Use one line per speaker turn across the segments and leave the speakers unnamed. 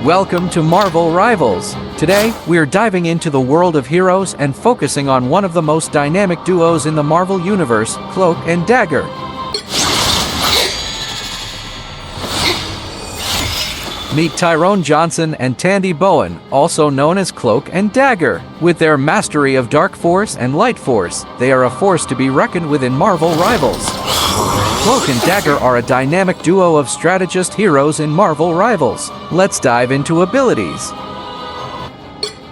Welcome to Marvel Rivals. Today, we're diving into the world of heroes and focusing on one of the most dynamic duos in the Marvel Universe, Cloak and Dagger. Meet Tyrone Johnson and Tandy Bowen, also known as Cloak and Dagger. With their mastery of Dark Force and Light Force, they are a force to be reckoned with in Marvel Rivals. Cloak and Dagger are a dynamic duo of strategist heroes in Marvel Rivals. Let's dive into abilities.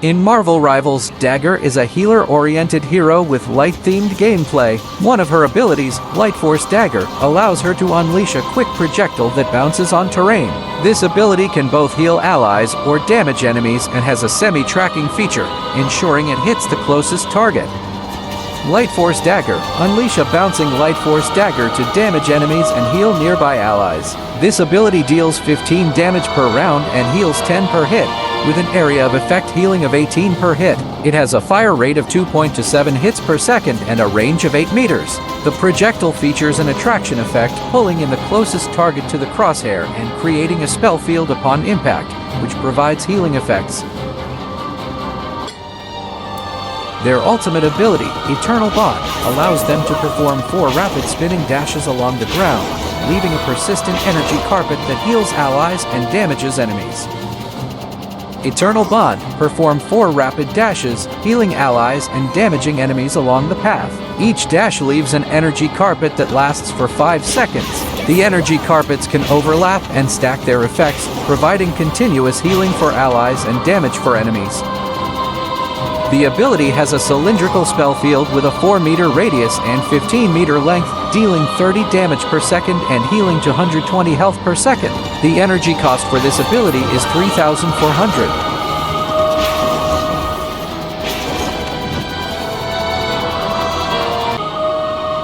In Marvel Rivals, Dagger is a healer-oriented hero with light-themed gameplay. One of her abilities, Light Force Dagger, allows her to unleash a quick projectile that bounces on terrain. This ability can both heal allies or damage enemies and has a semi-tracking feature, ensuring it hits the closest target. Light Force Dagger. Unleash a bouncing Light Force Dagger to damage enemies and heal nearby allies. This ability deals 15 damage per round and heals 10 per hit, with an area of effect healing of 18 per hit. It has a fire rate of 2.27 hits per second and a range of 8 meters. The projectile features an attraction effect, pulling in the closest target to the crosshair and creating a spell field upon impact, which provides healing effects. Their ultimate ability, Eternal Bond, allows them to perform 4 rapid spinning dashes along the ground, leaving a persistent energy carpet that heals allies and damages enemies. Eternal Bond. Perform 4 rapid dashes, healing allies and damaging enemies along the path. Each dash leaves an energy carpet that lasts for 5 seconds. The energy carpets can overlap and stack their effects, providing continuous healing for allies and damage for enemies. The ability has a cylindrical spell field with a 4-meter radius and 15-meter length, dealing 30 damage per second and healing to 120 health per second. The energy cost for this ability is 3,400.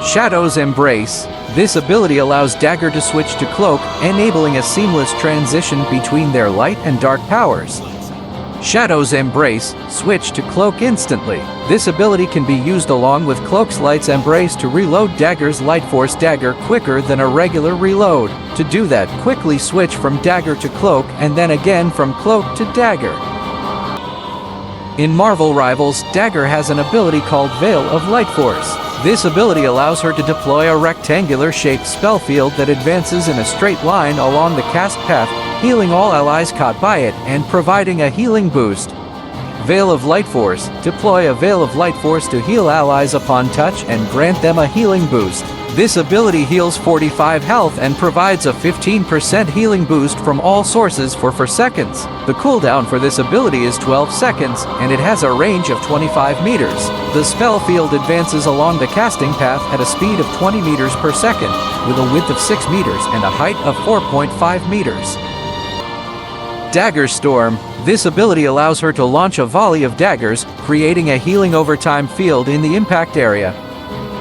Shadow's Embrace. This ability allows Dagger to switch to Cloak, enabling a seamless transition between their light and dark powers. Shadow's Embrace. Switch to Cloak instantly. This ability can be used along with Cloak's Light's Embrace to reload Dagger's Light Force Dagger quicker than a regular reload. To do that, quickly switch from Dagger to Cloak and then again from Cloak to Dagger. In Marvel Rivals, Dagger has an ability called Veil of Light Force. This ability allows her to deploy a rectangular-shaped spell field that advances in a straight line along the cast path, healing all allies caught by it and providing a healing boost. Veil of Light Force. Deploy a Veil of Light Force to heal allies upon touch and grant them a healing boost. This ability heals 45 health and provides a 15% healing boost from all sources for 4 seconds. The cooldown for this ability is 12 seconds, and it has a range of 25 meters. The spell field advances along the casting path at a speed of 20 meters per second, with a width of 6 meters and a height of 4.5 meters. Dagger Storm. This ability allows her to launch a volley of daggers, creating a healing overtime field in the impact area.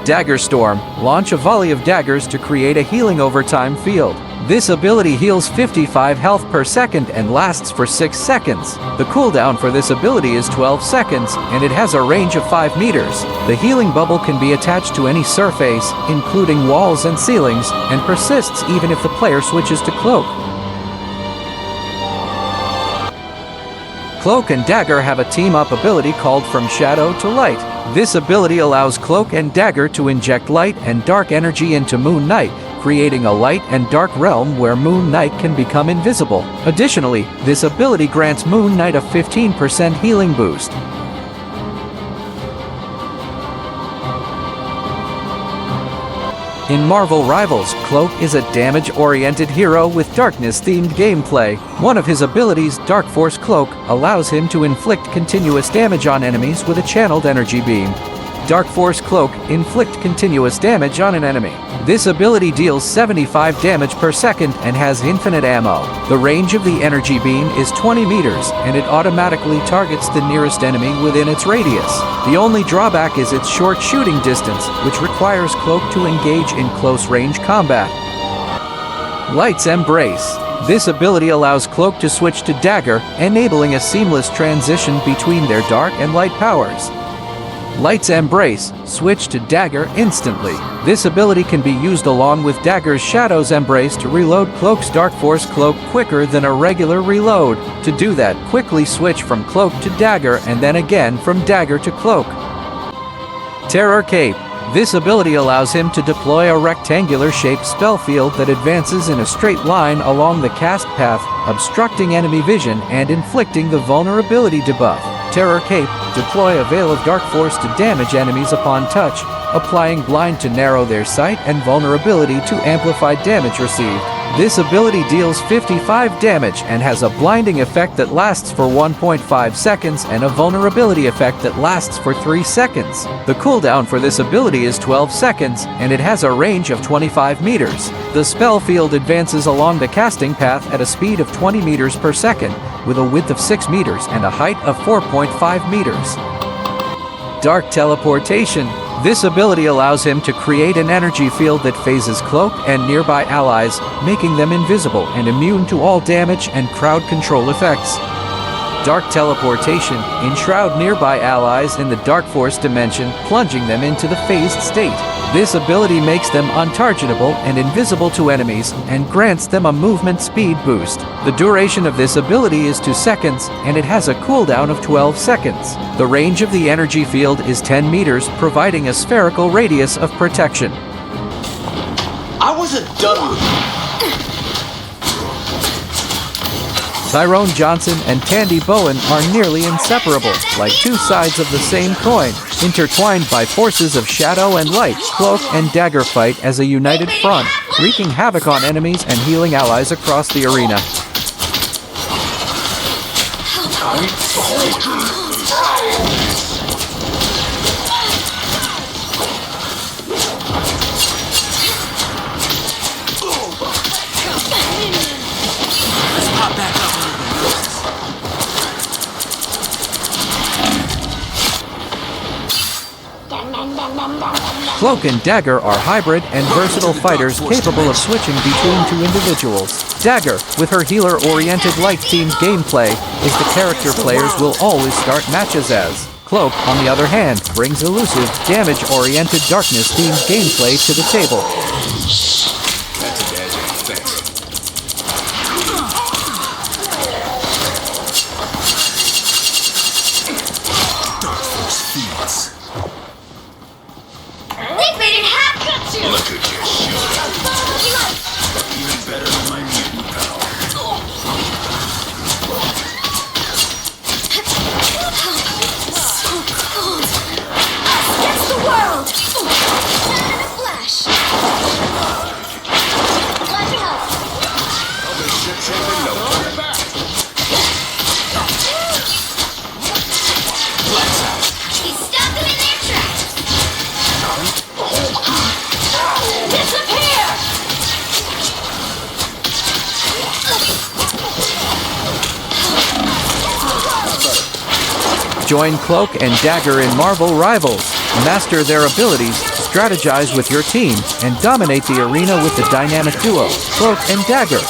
Dagger Storm. Launch a volley of daggers to create a healing overtime field. This ability heals 55 health per second and lasts for 6 seconds. The cooldown for this ability is 12 seconds, and it has a range of 5 meters. The healing bubble can be attached to any surface, including walls and ceilings, and persists even if the player switches to Cloak. Cloak and Dagger have a team-up ability called From Shadow to Light. This ability allows Cloak and Dagger to inject light and dark energy into Moon Knight, creating a light and dark realm where Moon Knight can become invisible. Additionally, this ability grants Moon Knight a 15% healing boost. In Marvel Rivals, Cloak is a damage-oriented hero with darkness-themed gameplay. One of his abilities, Dark Force Cloak, allows him to inflict continuous damage on enemies with a channeled energy beam. Dark Force Cloak. Inflict continuous damage on an enemy. This ability deals 75 damage per second and has infinite ammo. The range of the energy beam is 20 meters, and it automatically targets the nearest enemy within its radius. The only drawback is its short shooting distance, which requires Cloak to engage in close-range combat. Light's Embrace. This ability allows Cloak to switch to Dagger, enabling a seamless transition between their dark and light powers. Light's Embrace, switch to Dagger instantly. This ability can be used along with Dagger's Shadow's Embrace to reload Cloak's Dark Force Cloak quicker than a regular reload. To do that, quickly switch from Cloak to Dagger and then again from Dagger to Cloak. Terror Cape. This ability allows him to deploy a rectangular-shaped spell field that advances in a straight line along the cast path, obstructing enemy vision and inflicting the vulnerability debuff. Terror Cape. Deploy a Veil of Dark Force to damage enemies upon touch, applying Blind to narrow their sight and Vulnerability to amplify damage received. This ability deals 55 damage and has a blinding effect that lasts for 1.5 seconds and a vulnerability effect that lasts for 3 seconds. The cooldown for this ability is 12 seconds, and it has a range of 25 meters. The spell field advances along the casting path at a speed of 20 meters per second, with a width of 6 meters and a height of 4.5 meters. Dark Teleportation. This ability allows him to create an energy field that phases Cloak and nearby allies, making them invisible and immune to all damage and crowd control effects. Dark Teleportation. Enshroud nearby allies in the Dark Force dimension, plunging them into the phased state. This ability makes them untargetable and invisible to enemies, and grants them a movement speed boost. The duration of this ability is 2 seconds, and it has a cooldown of 12 seconds. The range of the energy field is 10 meters, providing a spherical radius of protection.
I wasn't done with you.
Tyrone Johnson and Tandy Bowen are nearly inseparable, like two sides of the same coin, intertwined by forces of shadow and light. Cloak and Dagger fight as a united front, wreaking havoc on enemies and healing allies across the arena. Cloak and Dagger are hybrid and versatile fighters capable of switching between two individuals. Dagger, with her healer-oriented light-themed gameplay, is the character players will always start matches as. Cloak, on the other hand, brings elusive, damage-oriented darkness-themed gameplay to the table.
Look at your shit. Even better than my mutant power.
So cold. Us against the world. In a flash. Glad to help.
I'll be ship-shape in no time. Blast out.
He stopped them in their tracks. Disappear!
Join Cloak and Dagger in Marvel Rivals. Master their abilities, strategize with your team, and dominate the arena with the dynamic duo, Cloak and Dagger.